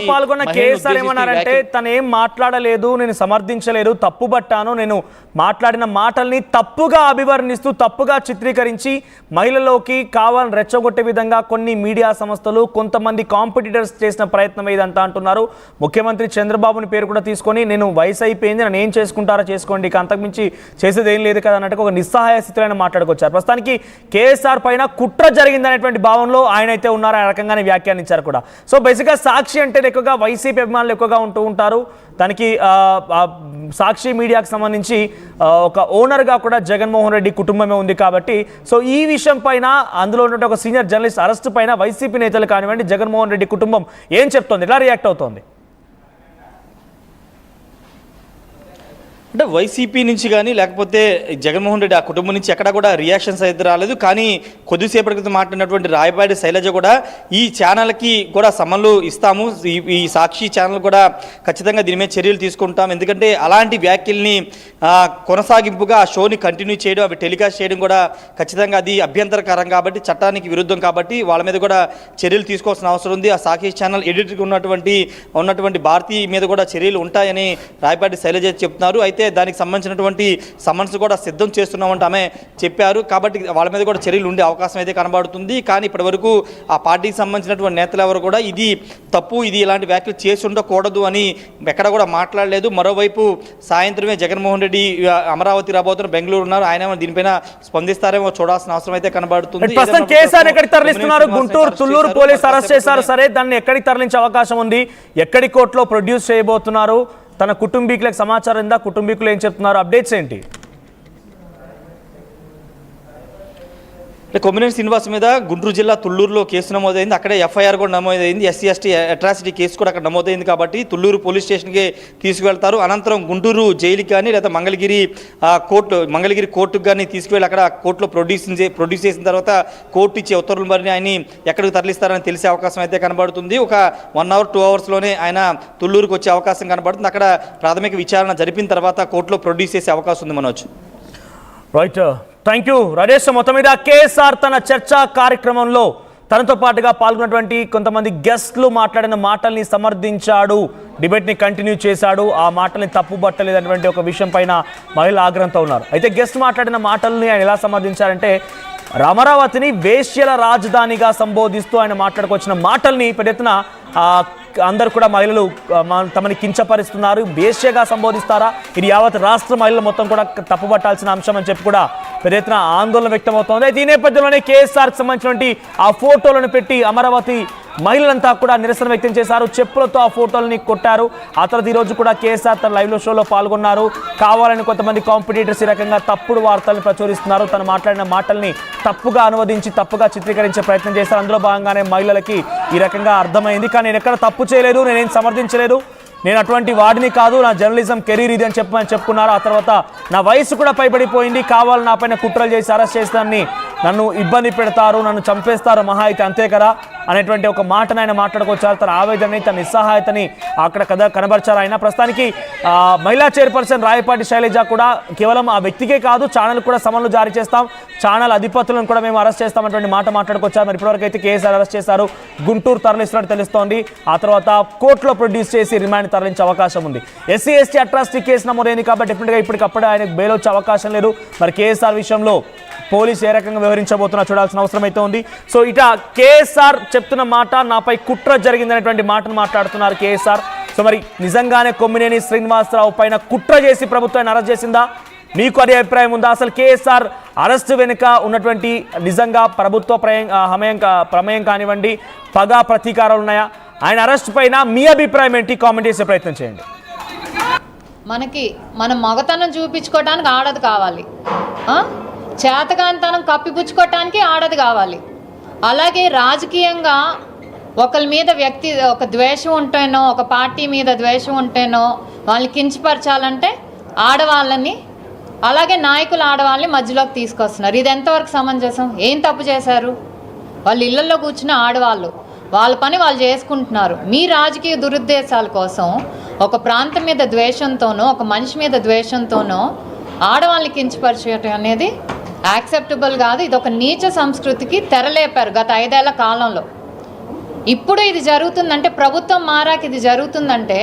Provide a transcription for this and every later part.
పాల్గొన్న కేసీఆర్ ఏమన్నారంటే తను ఏం మాట్లాడలేదు, నేను సమర్థించలేదు, తప్పుబట్టాను, నేను మాట్లాడిన మాటల్ని తప్పుగా అభివర్ణిస్తూ తప్పుగా చిత్రీకరించి మహిళల్లోకి కావాలని రెచ్చగొట్టే విధంగా కొన్ని మీడియా సంస్థలు కొంతమంది కాంపిటీటర్స్ చేసిన ప్రయత్నం ఇదంతా అంటున్నారు. ముఖ్యమంత్రి చంద్రబాబుని పేరు కూడా తీసుకొని నేను వయసు అయిపోయింది, నన్ను ఏం చేసుకుంటారో చేసుకోండి, ఇక అంతకుమించి చేసేది ఏం లేదు కదా అన్నట్టుగా ఒక నిస్సహాయ స్థితిలో మాట్లాడుకొచ్చారు. ప్రస్తుతానికి కేసీఆర్ పైన కుట్ర జరిగిందనేటువంటి భావంలో ఆయన అయితే ఉన్నారు, ఆ రకంగానే వ్యాఖ్యానించారు కూడా. సో బేసిక్గా సాక్షి అంటే ఎక్కువగా వైసీపీ అభిమానులు ఎక్కువగా ఉంటూ ఉంటారు. దానికి సాక్షి మీడియాకు సంబంధించి ఒక ఓనర్గా కూడా జగన్మోహన్ రెడ్డి కుటుంబమే ఉంది కాబట్టి సో ఈ విషయం పైన అందులో ఉన్న ఒక సీనియర్ జర్నలిస్ట్ అరెస్ట్ పైన వైసీపీ నేతలు కానివ్వండి, జగన్మోహన్ రెడ్డి కుటుంబం ఏం చెప్తోంది, ఎలా రియాక్ట్ అవుతోంది? అంటే వైసీపీ నుంచి కానీ లేకపోతే జగన్మోహన్ రెడ్డి ఆ కుటుంబం నుంచి ఎక్కడ కూడా రియాక్షన్స్ అయితే రాలేదు. కానీ కొద్దిసేపటి క్రితం మాట్లాడినటువంటి రాయపాటి శైలజ కూడా ఈ ఛానల్కి కూడా సమన్లు ఇస్తాము, ఈ సాక్షి ఛానల్ కూడా ఖచ్చితంగా దీని మీద చర్యలు తీసుకుంటాం, ఎందుకంటే అలాంటి వ్యాఖ్యల్ని కొనసాగింపుగా ఆ షోని కంటిన్యూ చేయడం, అవి టెలికాస్ట్ చేయడం కూడా ఖచ్చితంగా అది అభ్యంతరకరం కాబట్టి, చట్టానికి విరుద్ధం కాబట్టి వాళ్ళ మీద కూడా చర్యలు తీసుకోవాల్సిన అవసరం ఉంది. ఆ సాక్షి ఛానల్ ఎడిటర్కి ఉన్నటువంటి భారతి మీద కూడా చర్యలు ఉంటాయని రాయపాటి శైలజ చెప్తున్నారు. అయితే దానికి సంబంధించినటువంటి సమన్స్ కూడా సిద్ధం చేస్తున్నామంటే ఆమె చెప్పారు. కాబట్టి వాళ్ళ మీద కూడా చర్యలు ఉండే అవకాశం అయితే కనబడుతుంది. కానీ ఇప్పటి వరకు ఆ పార్టీకి సంబంధించినటువంటి నేతలు ఎవరు కూడా ఇది తప్పు, ఇది ఇలాంటి వ్యాఖ్యలు చేసి ఉండకూడదు అని ఎక్కడ కూడా మాట్లాడలేదు. మరోవైపు సాయంత్రమే జగన్మోహన్ రెడ్డి అమరావతి రాబోతున్న బెంగళూరు ఉన్నారు, ఆయన దీనిపైన స్పందిస్తారేమో చూడాల్సిన అవసరం అయితే కనబడుతుంది. గుంటూరు తుళ్లూరు పోలీసు అరెస్ట్ చేశారు, సరే దాన్ని ఎక్కడికి తరలించే అవకాశం ఉంది, ఎక్కడి కోర్టులో ప్రొడ్యూస్ చేయబోతున్నారు, తన కుటుంబీకులకు సమాచారం ఉందా, కుటుంబీకులు ఏం చెప్తున్నారు, అప్డేట్స్ ఏంటి? కొమ్మినేని శ్రీనివాస్ మీద గుంటూరు జిల్లా తుళ్లూరులో కేసు నమోదైంది. అక్కడే ఎఫ్ఐఆర్ కూడా నమోదైంది. ఎస్సీ ఎస్టీ అట్రాసిటీ కేసు కూడా అక్కడ నమోదైంది కాబట్టి తుళ్లూరు పోలీస్ స్టేషన్కి తీసుకువెళ్తారు. అనంతరం గుంటూరు జైలుకి కానీ లేదా మంగళగిరి కోర్టుకు కానీ తీసుకువెళ్ళి అక్కడ కోర్టులో ప్రొడ్యూస్ చేసిన తర్వాత కోర్టు ఇచ్చే ఉత్తర్వులు మరి ఆయన ఎక్కడికి తరలిస్తారని తెలిసే అవకాశం అయితే కనబడుతుంది. ఒక 1 hour 2 hours ఆయన తుళ్లూరుకు వచ్చే అవకాశం కనబడుతుంది. అక్కడ ప్రాథమిక విచారణ జరిపిన తర్వాత కోర్టులో ప్రొడ్యూస్ చేసే అవకాశం ఉంది. Manoj right, thank you Rajesh. మొత్తం మీద కేసీఆర్ తన చర్చా కార్యక్రమంలో తనతో పాటుగా పాల్గొన్నటువంటి కొంతమంది గెస్ట్లు మాట్లాడిన మాటల్ని సమర్థించాడు, డిబేట్ని కంటిన్యూ చేశాడు, ఆ మాటల్ని తప్పుబట్టలేదనేటువంటి ఒక విషయం పైన మహిళలు ఆగ్రహంతో ఉన్నారు. అయితే గెస్ట్ మాట్లాడిన మాటల్ని ఆయన ఎలా సమర్థించారంటే అమరావతిని వేశ్యల రాజధానిగా సంబోధిస్తూ ఆయన మాట్లాడుకొచ్చిన మాటల్ని పెద్ద ఎత్తున అందరు కూడా మహిళలు తమని కించపరుస్తున్నారు, వేశ్యగా సంబోధిస్తారా, ఇది యావత్ రాష్ట్ర మహిళలు మొత్తం కూడా తప్పుపట్టాల్సిన అంశం అని చెప్పి కూడా పెద్ద ఎత్తున ఆందోళన వ్యక్తమవుతోంది. అయితే ఈ నేపథ్యంలోనే కేసీఆర్కి సంబంధించినటువంటి ఆ ఫోటోలను పెట్టి అమరావతి మహిళలంతా కూడా నిరసన వ్యక్తం చేశారు, చెప్పులతో ఆ ఫోటోలని కొట్టారు. ఆ తర్వాత ఈరోజు కూడా కేసీఆర్ తన లైవ్లో షోలో పాల్గొన్నారు. కావాలని కొంతమంది కాంపిటీటర్స్ ఈ రకంగా తప్పుడు వార్తలను ప్రచురిస్తున్నారు, తను మాట్లాడిన మాటల్ని తప్పుగా అనువదించి తప్పుగా చిత్రీకరించే ప్రయత్నం చేశారు. అందులో భాగంగానే మహిళలకి ఈ రకంగా అర్థమైంది. కానీ నేను ఎక్కడ తప్పు చేయలేదు, నేనేం సమర్థించలేదు, నేను అటువంటి వాడిని కాదు, నా జర్నలిజం కెరీర్ ఇది అని చెప్పుకున్నారు. ఆ తర్వాత నా వయసు కూడా పైబడిపోయింది, కావాలి నా పైన కుట్రలు చేసి అరెస్ట్ చేస్తానని, నన్ను ఇబ్బంది పెడతారు, నన్ను చంపేస్తారు మహా అయితే అంతే కదా అనేటువంటి ఒక మాటను ఆయన మాట్లాడుకొచ్చారు. తన ఆవేదనని, తన నిస్సహాయతని అక్కడ కనబరిచారు ఆయన. ప్రస్తుతానికి మహిళా చైర్పర్సన్ రాయపాటి శైలజ కూడా కేవలం ఆ వ్యక్తికే కాదు, ఛానల్ కూడా సమన్లు జారీ చేస్తాం, ఛానల్ అధిపతులను కూడా మేము అరెస్ట్ చేస్తామనేటువంటి మాట మాట్లాడుకొచ్చారు. మరి ఇప్పటివరకు అయితే కేసీఆర్ అరెస్ట్ చేశారు, గుంటూరు తరలిస్తున్నట్టు తెలుస్తోంది. ఆ తర్వాత కోర్టులో ప్రొడ్యూస్ చేసి రిమాండ్ తరలించే అవకాశం ఉంది. ఎస్సీ ఎస్టీ అట్రాసిటీ కేసు నమోదైంది కాబట్టి డెఫినెట్గా ఇప్పటికప్పుడు ఆయనకు బెయిల్ వచ్చే అవకాశం లేదు. మరి కేసీఆర్ విషయంలో పోలీసు ఏ రకంగా వ్యవహరించబోతున్నా చూడాల్సిన అవసరం అయితే ఉంది. సో ఇట కేసీఆర్ చెప్తున్న మాట, నాపై కుట్ర జరిగిందనేటువంటి మాటను మాట్లాడుతున్నారు కేసీఆర్. సో మరి నిజంగానే కొమ్మినేని శ్రీనివాసరావు పైన కుట్ర చేసి ప్రభుత్వాన్ని అరెస్ట్ చేసిందా? మీకు అదే అభిప్రాయం ఉందా? అసలు కేసీఆర్ అరెస్టు వెనుక ఉన్నటువంటి నిజంగా ప్రభుత్వ ప్రమేయం కానివ్వండి, పగా ప్రతీకారాలు ఉన్నాయా? ఆయన అరెస్ట్ పైన మీ అభిప్రాయం ఏంటి? కామెంట్ చేసే ప్రయత్నం చేయండి. మన మగతనం చూపించుకోవడానికి ఆడది కావాలి, చేతకాంతనం కప్పిపుచ్చుకోవటానికి ఆడది కావాలి. అలాగే రాజకీయంగా ఒకరి మీద ఒక ద్వేషం ఉంటేనో, ఒక పార్టీ మీద ద్వేషం ఉంటేనో వాళ్ళని కించపరచాలంటే ఆడవాళ్ళని, అలాగే నాయకులు ఆడవాళ్ళని మధ్యలోకి తీసుకొస్తున్నారు. ఇది ఎంతవరకు సమంజసం? ఏం తప్పు చేశారు? వాళ్ళు ఇళ్లలో కూర్చున్న ఆడవాళ్ళు వాళ్ళ పని వాళ్ళు చేసుకుంటున్నారు. మీ రాజకీయ దురుద్దేశాల కోసం ఒక ప్రాంతం మీద ద్వేషంతోనో, ఒక మనిషి మీద ద్వేషంతోనో ఆడవాళ్ళని కించపరచడం అనేది యాక్సెప్టబుల్ కాదు. ఇది ఒక నీచ సంస్కృతికి తెరలేపారు గత 5 ఏళ్ల కాలంలో. ఇప్పుడు ఇది జరుగుతుందంటే ప్రభుత్వం మారాక ఇది జరుగుతుందంటే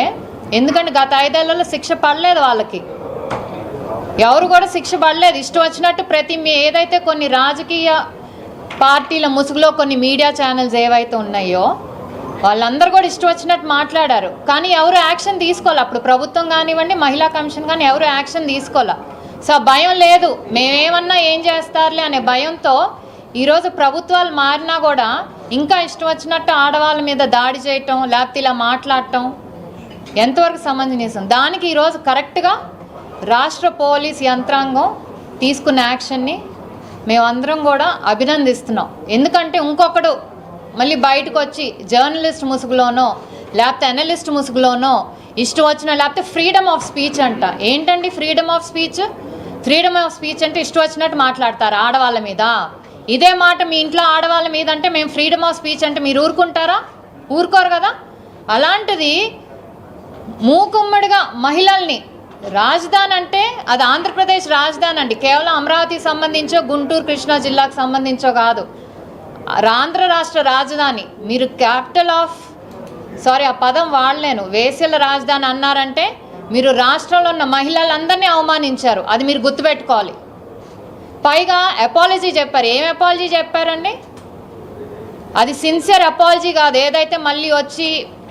ఎందుకంటే గత 5 ఏళ్లలో శిక్ష పడలేదు వాళ్ళకి, ఎవరు కూడా శిక్ష పడలేదు. ఇష్టం వచ్చినట్టు ఏదైతే కొన్ని రాజకీయ పార్టీల ముసుగులో కొన్ని మీడియా ఛానల్స్ ఏవైతే ఉన్నాయో వాళ్ళందరూ కూడా ఇష్టం వచ్చినట్టు మాట్లాడారు. కానీ ఎవరు యాక్షన్ తీసుకోవాలి. అప్పుడు ప్రభుత్వం కానివ్వండి, మహిళా కమిషన్ కానీ ఎవరు యాక్షన్ తీసుకోవాలి. సో భయం లేదు, మేమేమన్నా ఏం చేస్తారులే అనే భయంతో ఈరోజు ప్రభుత్వాలు మారినా కూడా ఇంకా ఇష్టం వచ్చినట్టు ఆడవాళ్ళ మీద దాడి చేయటం, లేకపోతే ఇలా మాట్లాడటం ఎంతవరకు సమంజసం? దానికి ఈరోజు కరెక్ట్గా రాష్ట్ర పోలీస్ యంత్రాంగం తీసుకున్న యాక్షన్ని మేమందరం కూడా అభినందిస్తున్నాం. ఎందుకంటే ఇంకొకడు మళ్ళీ బయటకు వచ్చి జర్నలిస్ట్ ముసుగులోనో లేకపోతే అనలిస్ట్ ముసుగులోనో ఇష్టం వచ్చిన, లేకపోతే ఫ్రీడమ్ ఆఫ్ స్పీచ్ అంట. ఏంటండి freedom of speech? Freedom of speech అంటే ఇష్టం వచ్చినట్టు మాట్లాడతారు ఆడవాళ్ళ మీద. ఇదే మాట మీ ఇంట్లో ఆడవాళ్ళ మీద అంటే మేము ఫ్రీడమ్ ఆఫ్ స్పీచ్ అంటే మీరు ఊరుకుంటారా? ఊరుకోరు కదా. అలాంటిది మూకుమ్మడిగా మహిళల్ని, రాజధాని అంటే అది ఆంధ్రప్రదేశ్ రాజధాని అండి, కేవలం అమరావతికి సంబంధించో గుంటూరు కృష్ణా జిల్లాకు సంబంధించో కాదు, ఆంధ్ర రాష్ట్ర రాజధాని. మీరు క్యాపిటల్ ఆఫ్ ఆ పదం వాడలేను, వేశ్యల రాజధాని అన్నారంటే మీరు రాష్ట్రంలో ఉన్న మహిళలందరినీ అవమానించారు. అది మీరు గుర్తుపెట్టుకోవాలి. పైగా అపాలజీ చెప్పారు. ఏం అపాలజీ చెప్పారండి? అది సిన్సియర్ అపాలజీ కాదు. ఏదైతే మళ్ళీ వచ్చి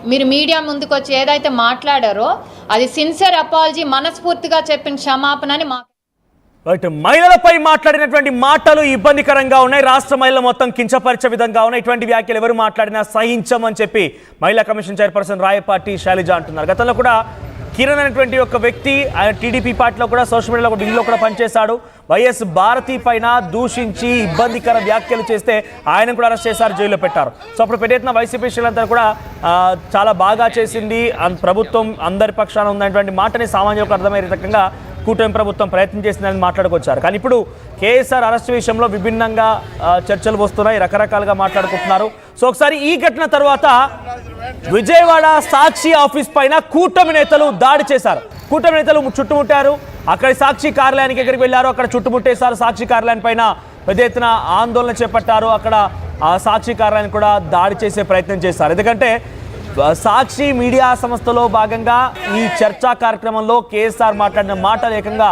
మీరు మీడియా ముందుకు వచ్చి ఏదైతే మాట్లాడారో అది సిన్సియర్ అపాలజీ, మనస్ఫూర్తిగా చెప్పిన క్షమాపణ అని మహిళలపై మాట్లాడినటువంటి మాటలు ఇబ్బందికరంగా ఉన్నాయి. రాష్ట్ర మహిళలు మొత్తం కించపరిచే విధంగా ఉన్నాయి. ఇటువంటి వ్యాఖ్యలు ఎవరు మాట్లాడినా సహించమని చెప్పి మహిళా కమిషన్ చైర్పర్సన్ రాయపాటి శైలజ అంటున్నారు. గతంలో కూడా కిరణ్ అనేటువంటి ఒక వ్యక్తి ఆయన టీడీపీ పార్టీలో కూడా సోషల్ మీడియాలో వింగ్లో కూడా పనిచేశాడు. వైఎస్ భారతి పైన దూషించి ఇబ్బందికర వ్యాఖ్యలు చేస్తే ఆయన కూడా అరెస్ట్ చేశారు, జైల్లో పెట్టారు. సో అప్పుడు పెద్దెత్తున వైసీపీ శ్రేణులంతా కూడా చాలా బాగా చేసింది, ప్రభుత్వం అందరి పక్షాన ఉన్నటువంటి మాటని సామాన్యులకు అర్థమయ్యే రకంగా కూటమి ప్రభుత్వం ప్రయత్నం చేసిందని మాట్లాడుకొచ్చారు. కానీ ఇప్పుడు కేఎస్ఆర్ అరెస్ట్ విషయంలో విభిన్నంగా చర్చలు వస్తున్నాయి, రకరకాలుగా మాట్లాడుకుంటున్నారు. సో ఒకసారి ఈ ఘటన తర్వాత విజయవాడ సాక్షి ఆఫీస్ పైన కూటమి నేతలు దాడి చేశారు. కూటమి నేతలు చుట్టుముట్టారు. అక్కడ సాక్షి కార్యాలయానికి ఎక్కడికి వెళ్ళారు, అక్కడ చుట్టుముట్టేశారు. సాక్షి కార్యాలయం పైన పెద్ద ఎత్తున ఆందోళన చేపట్టారు. అక్కడ ఆ సాక్షి కార్యాలయాన్ని కూడా దాడి చేసే ప్రయత్నం చేశారు. ఎందుకంటే సాక్షి మీడియా సంస్థలో భాగంగా ఈ చర్చా కార్యక్రమంలో కేఎస్ఆర్ మాట్లాడిన మాటలు ఏకంగా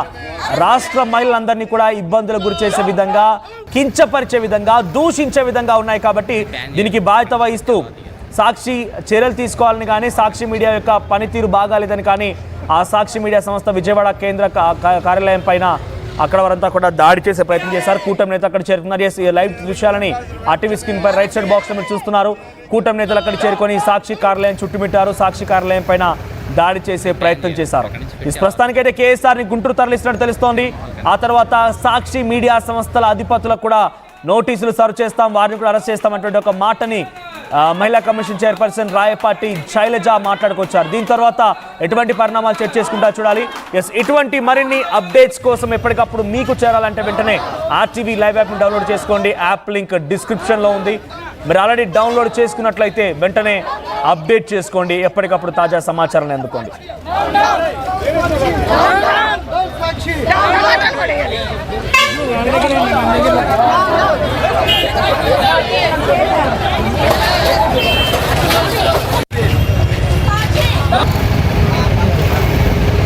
రాష్ట్ర మహిళలందరినీ కూడా ఇబ్బందులకు గురి చేసే విధంగా, కించపరిచే విధంగా, దూషించే విధంగా ఉన్నాయి. కాబట్టి దీనికి బాధ్యత వహిస్తూ సాక్షి చర్యలు తీసుకోవాలని కానీ, సాక్షి మీడియా యొక్క పనితీరు బాగాలేదని కానీ ఆ సాక్షి మీడియా సంస్థ విజయవాడ కేంద్ర కార్యాలయం పైన అక్కడ వారంతా కూడా దాడి చేసే ప్రయత్నం చేశారు. కూటమి నేత అక్కడ చేరుకున్నారు. ఈ లైవ్ దృశ్యాలని ఆర్టీవీ స్క్రీన్ పై రైట్ సైడ్ బాక్స్ లో మీరు చూస్తున్నారు. కూటమి నేతలు అక్కడ చేరుకొని సాక్షి కార్యాలయం చుట్టుమిట్టారు. సాక్షి కార్యాలయం పైన దాడి చేసే ప్రయత్నం చేశారు. ఈ ప్రస్తుతానికైతే కేఎస్ఆర్ని గుంటూరు తరలిస్తున్నట్టు తెలుస్తోంది. ఆ తర్వాత సాక్షి మీడియా సంస్థల అధిపతులకు కూడా నోటీసులు సర్వ్ చేస్తాం, వారిని కూడా అరెస్ట్ చేస్తామంటే ఒక మాటని మహిళా కమిషన్ చైర్పర్సన్ రాయపాటి శైలజ మాట్లాడుకొచ్చారు. దీని తర్వాత ఎటువంటి పరిణామాలు చర్చ చేసుకుంటా చూడాలి. ఇటువంటి మరిన్ని అప్డేట్స్ కోసం ఎప్పటికప్పుడు మీకు చేరాలంటే వెంటనే ఆర్టీవీ లైవ్ యాప్ని డౌన్లోడ్ చేసుకోండి. యాప్ లింక్ డిస్క్రిప్షన్లో ఉంది. మీరు ఆల్రెడీ డౌన్లోడ్ చేసుకున్నట్లయితే వెంటనే అప్డేట్ చేసుకోండి, ఎప్పటికప్పుడు తాజా సమాచారాన్ని అందుకోండి. Thank you.